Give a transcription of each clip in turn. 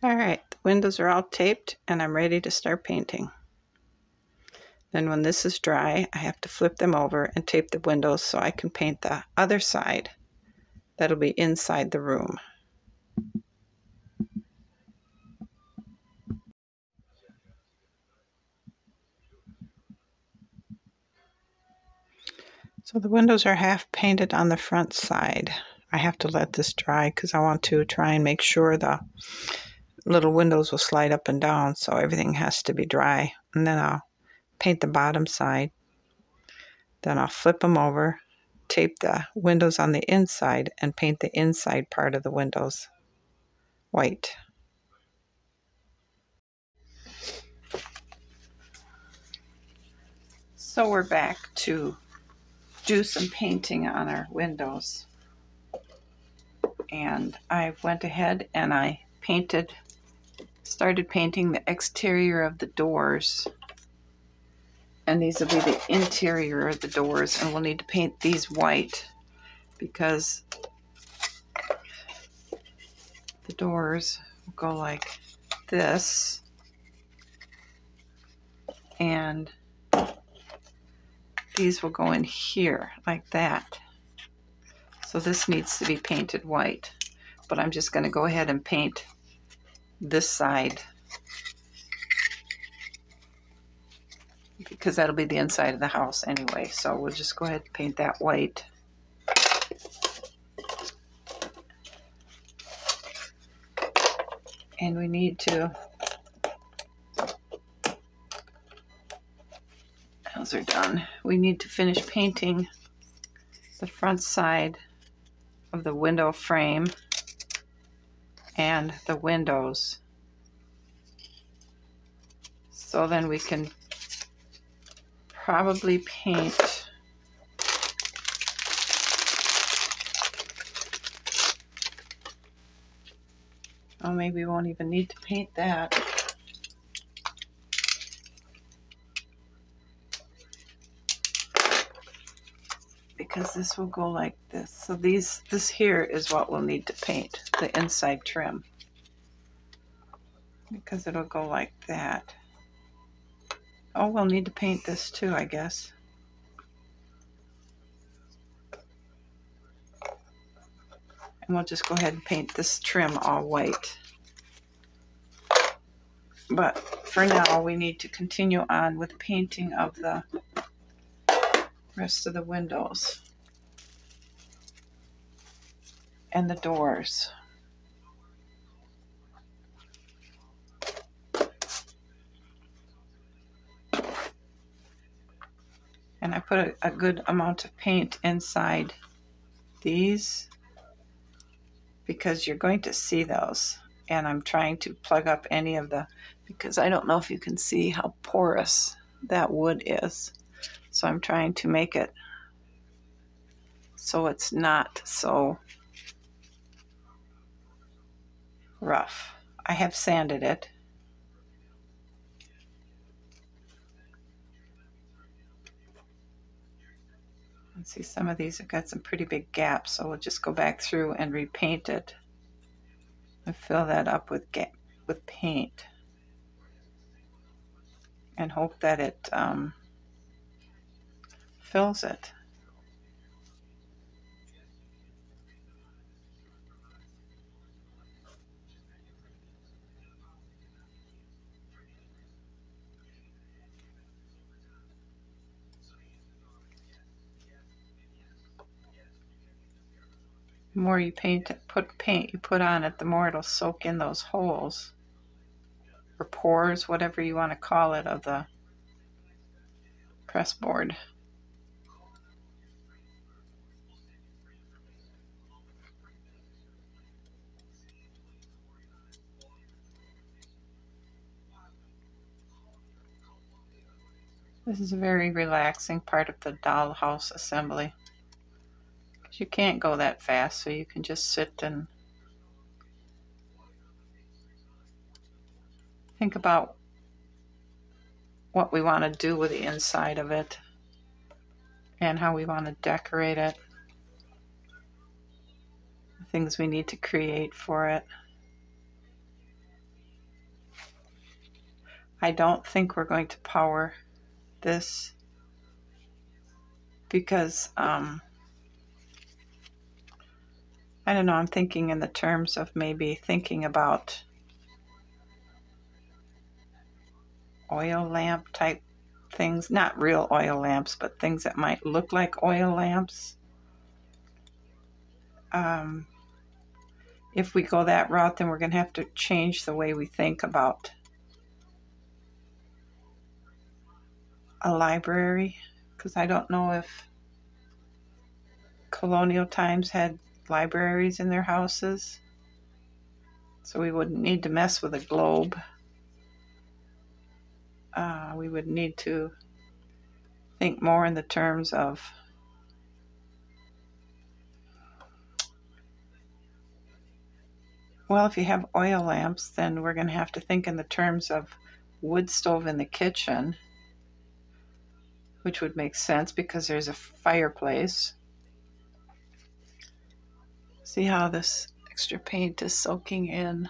Alright, the windows are all taped and I'm ready to start painting. Then when this is dry, I have to flip them over and tape the windows so I can paint the other side that'll be inside the room. So the windows are half painted on the front side. I have to let this dry because I want to try and make sure the little windows will slide up and down, so everything has to be dry. And then I'll paint the bottom side. Then I'll flip them over, tape the windows on the inside, and paint the inside part of the windows white. So we're back to do some painting on our windows. And I went ahead and I started painting the exterior of the doors. And these will be the interior of the doors, and we'll need to paint these white because the doors will go like this, and these will go in here like that. So this needs to be painted white, but I'm just going to go ahead and paint this side because that'll be the inside of the house anyway. So we'll just go ahead and paint that white. And we need to, those are done. We need to finish painting the front side of the window frame and the windows. So then we can probably paint oh, maybe we won't even need to paint that. Because this will go like this. So this here is what we'll need to paint, the inside trim. Because it'll go like that. Oh, we'll need to paint this too, I guess. And we'll just go ahead and paint this trim all white. But for now, we need to continue on with painting of the rest of the windows and the doors. And I put a good amount of paint inside these because you're going to see those. And I'm trying to plug up any of the, because I don't know if you can see how porous that wood is. So I'm trying to make it so it's not so rough. I have sanded it. And see, some of these have got some pretty big gaps, so we'll just go back through and repaint it and fill that up with paint and hope that it fills it. The more you paint you put on it, the more it'll soak in those holes or pores, whatever you want to call it, of the press board. This is a very relaxing part of the dollhouse assembly. You can't go that fast, so you can just sit and think about what we want to do with the inside of it and how we want to decorate it, the things we need to create for it. I don't think we're going to power this because I don't know, I'm thinking in the terms of maybe thinking about oil lamp type things, not real oil lamps, but things that might look like oil lamps. If we go that route, then we're going to have to change the way we think about a library, because I don't know if colonial times had libraries in their houses, so we wouldn't need to mess with a globe. We would need to think more in the terms of well, if you have oil lamps, then we're going to have to think in the terms of wood stove in the kitchen, which would make sense because there's a fireplace. See how this extra paint is soaking in.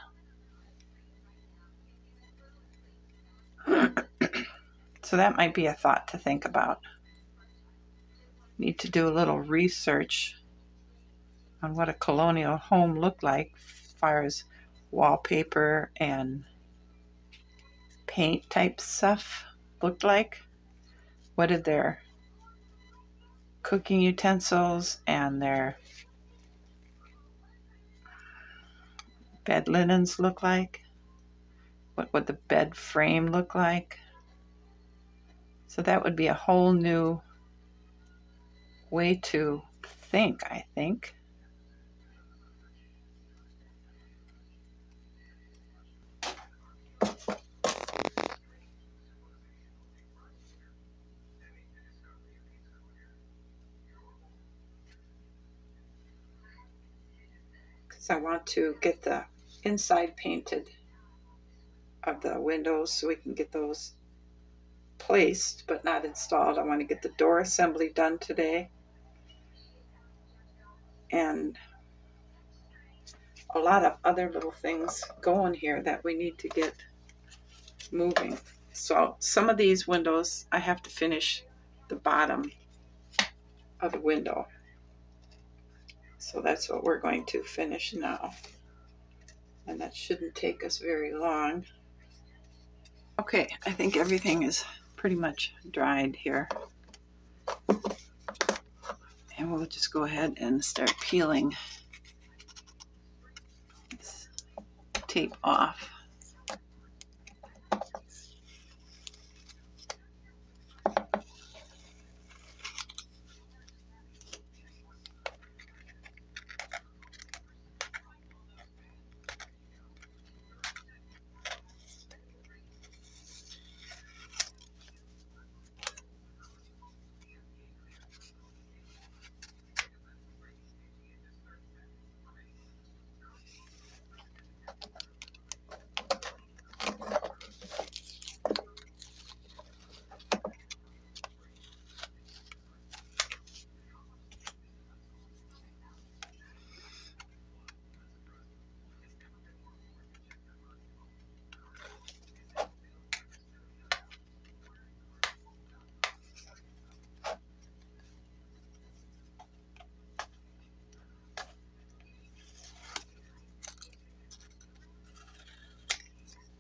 So that might be a thought to think about. Need to do a little research on what a colonial home looked like as far as wallpaper and paint type stuff looked like. What did their cooking utensils and their bed linens look like? What would the bed frame look like? So that would be a whole new way to think, I think. Because I want to get the inside painted of the windows so we can get those placed but not installed. I want to get the door assembly done today, and a lot of other little things going here that we need to get moving. So some of these windows I have to finish the bottom of the window, so that's what we're going to finish now, and that shouldn't take us very long. Okay, I think everything is pretty much dried here, and we'll just go ahead and start peeling this tape off.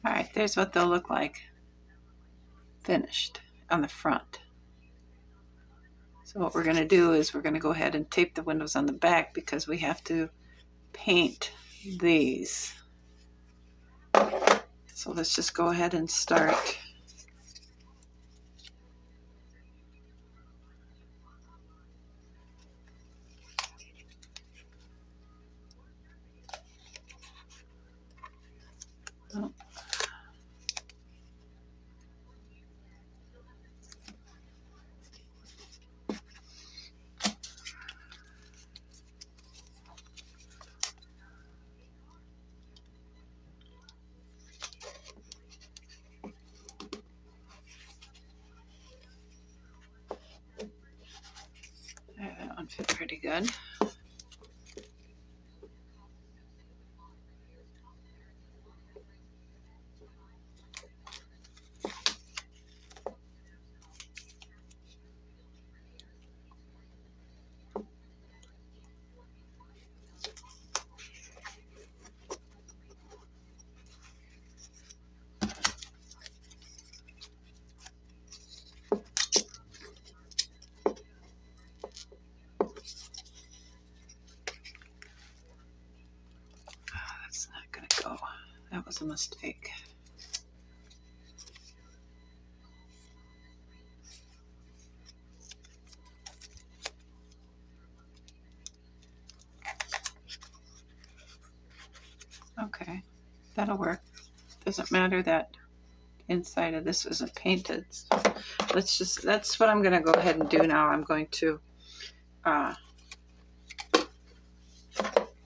All right, there's what they'll look like finished on the front. So what we're going to do is we're going to go ahead and tape the windows on the back because we have to paint these. So let's just go ahead and start. Oh. That one fit pretty good. was a mistake. Okay, that'll work. Doesn't matter that inside of this isn't painted. So that's what I'm going to go ahead and do now. I'm going to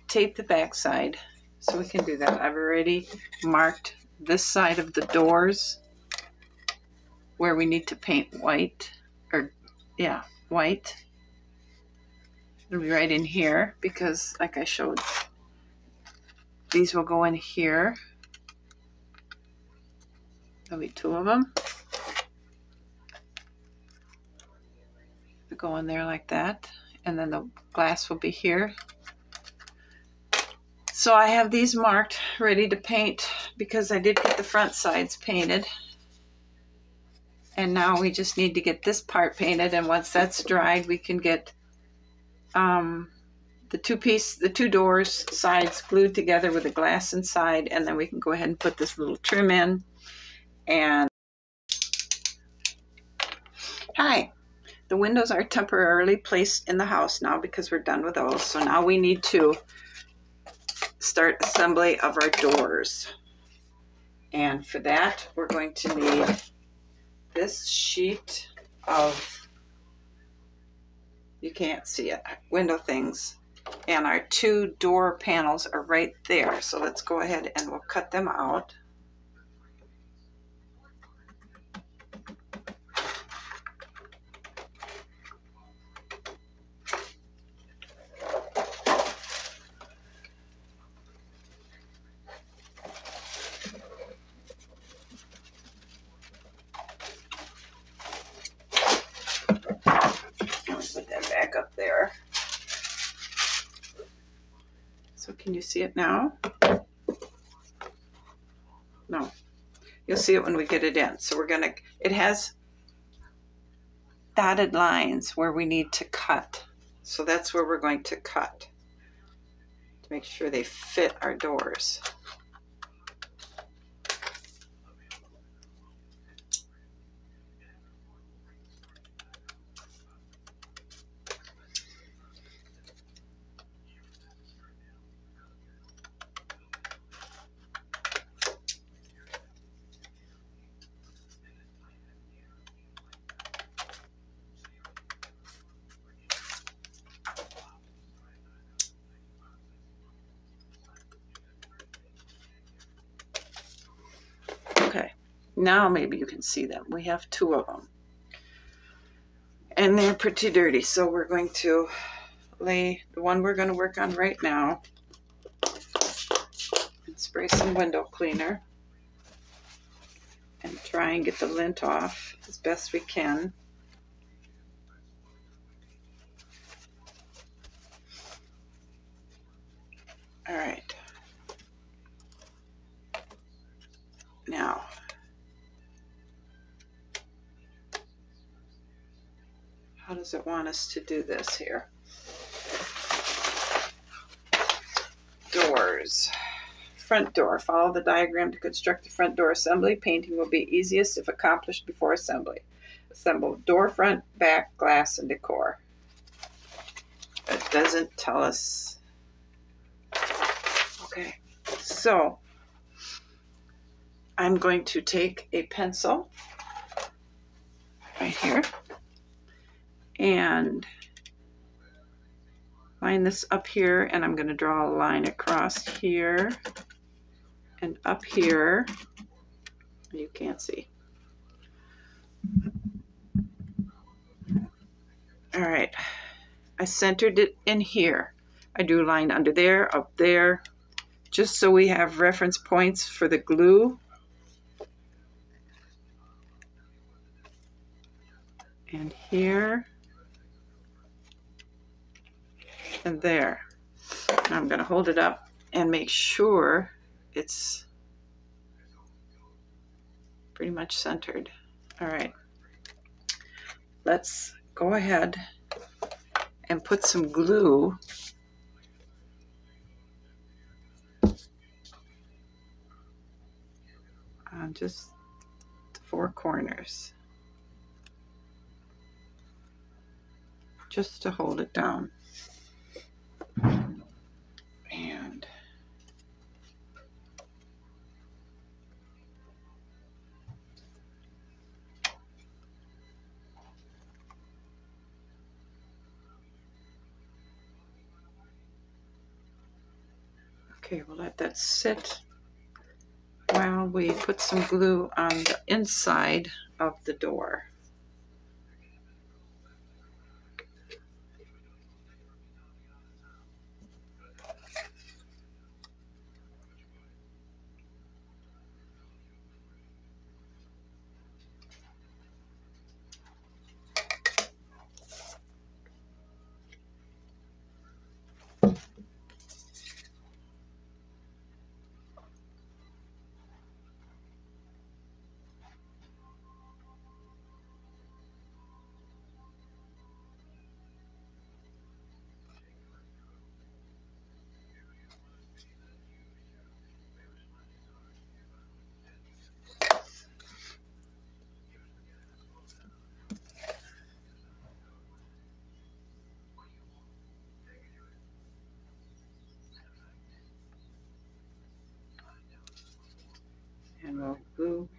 tape the back side, so we can do that. I've already marked this side of the doors where we need to paint white, or yeah, white. It'll be right in here because, like I showed, these will go in here. There'll be two of them. They'll go in there like that, and then the glass will be here. So I have these marked, ready to paint, because I did get the front sides painted. And now we just need to get this part painted, and once that's dried, we can get the two doors sides glued together with the glass inside, and then we can go ahead and put this little trim in. And hi, the windows are temporarily placed in the house now because we're done with those. So now we need to start assembly of our doors. And for that, we're going to need this sheet of, you can't see it, window things. And our two door panels are right there. So let's go ahead and we'll cut them out. Put that back up there. So can you see it now? No. You'll see it when we get it in. So we're going to, it has dotted lines where we need to cut. So that's where we're going to cut to make sure they fit our doors. Okay, now maybe you can see them. We have two of them. And they're pretty dirty, so we're going to lay the one we're going to work on right now and spray some window cleaner and try and get the lint off as best we can. All right. Now, how does it want us to do this here? Doors. Front door. Follow the diagram to construct the front door assembly. Painting will be easiest if accomplished before assembly. Assemble door front, back, glass, and decor. It doesn't tell us. Okay, so I'm going to take a pencil right here and line this up here, and I'm going to draw a line across here and up here. You can't see. All right, I centered it in here. I drew a line under there, up there, just so we have reference points for the glue. And here and there. Now I'm going to hold it up and make sure it's pretty much centered. All right, let's go ahead and put some glue on just the four corners, just to hold it down. And okay, we'll let that sit while we put some glue on the inside of the door. And we'll glue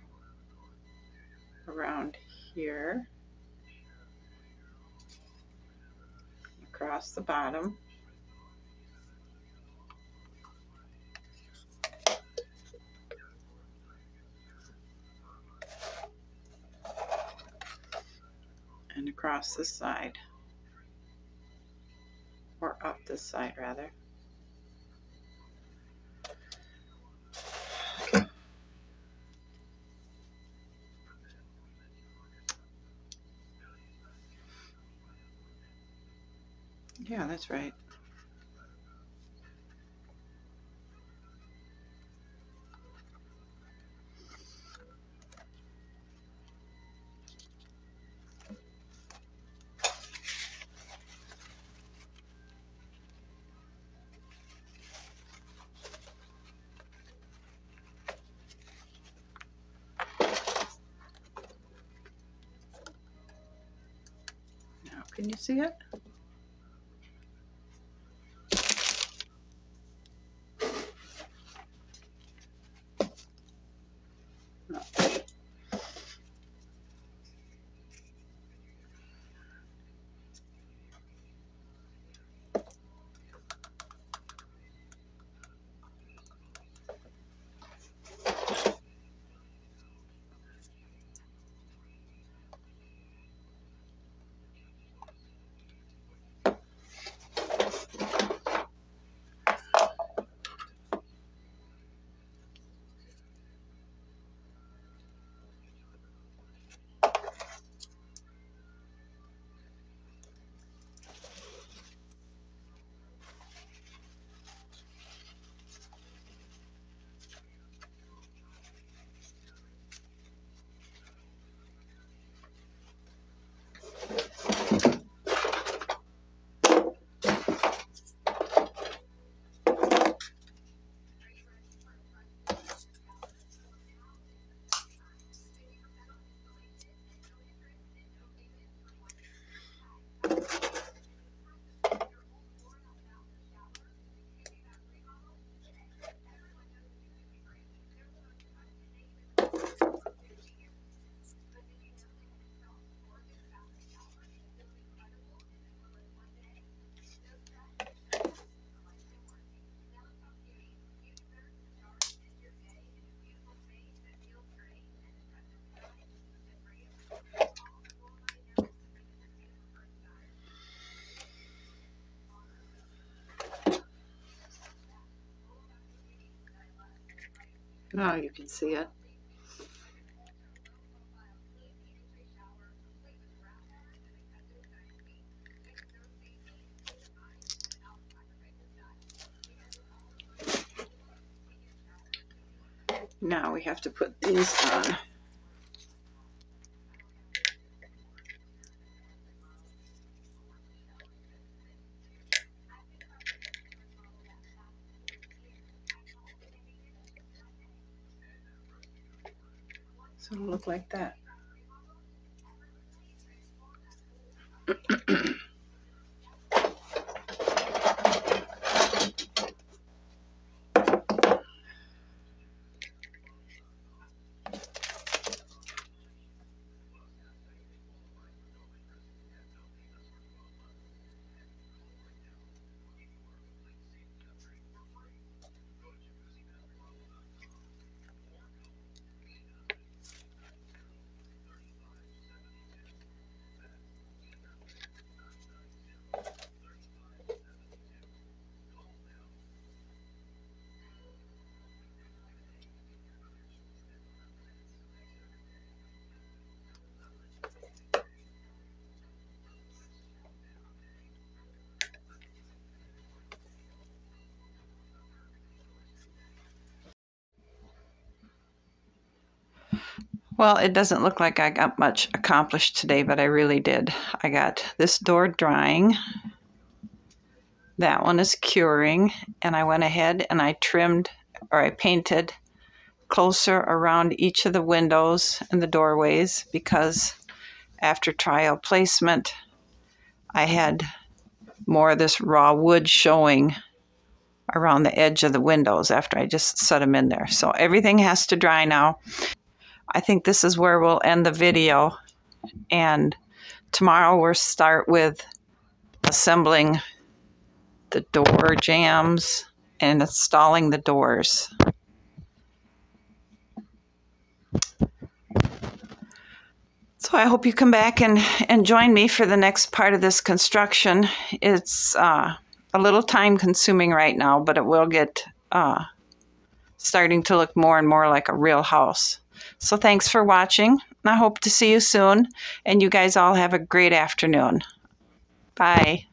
around here, across the bottom. And across this side, or up this side rather. Yeah, that's right. Now, can you see it? No. Now you can see it. Now we have to put these on. It'll look like that. Well, it doesn't look like I got much accomplished today, but I really did. I got this door drying. That one is curing, and I went ahead and I trimmed, or I painted closer around each of the windows and the doorways, because after trial placement, I had more of this raw wood showing around the edge of the windows after I just set them in there. So everything has to dry now. I think this is where we'll end the video, and tomorrow we'll start with assembling the door jambs and installing the doors. So I hope you come back and join me for the next part of this construction. It's a little time consuming right now, but it will get starting to look more and more like a real house. So thanks for watching. I hope to see you soon, and you guys all have a great afternoon. Bye.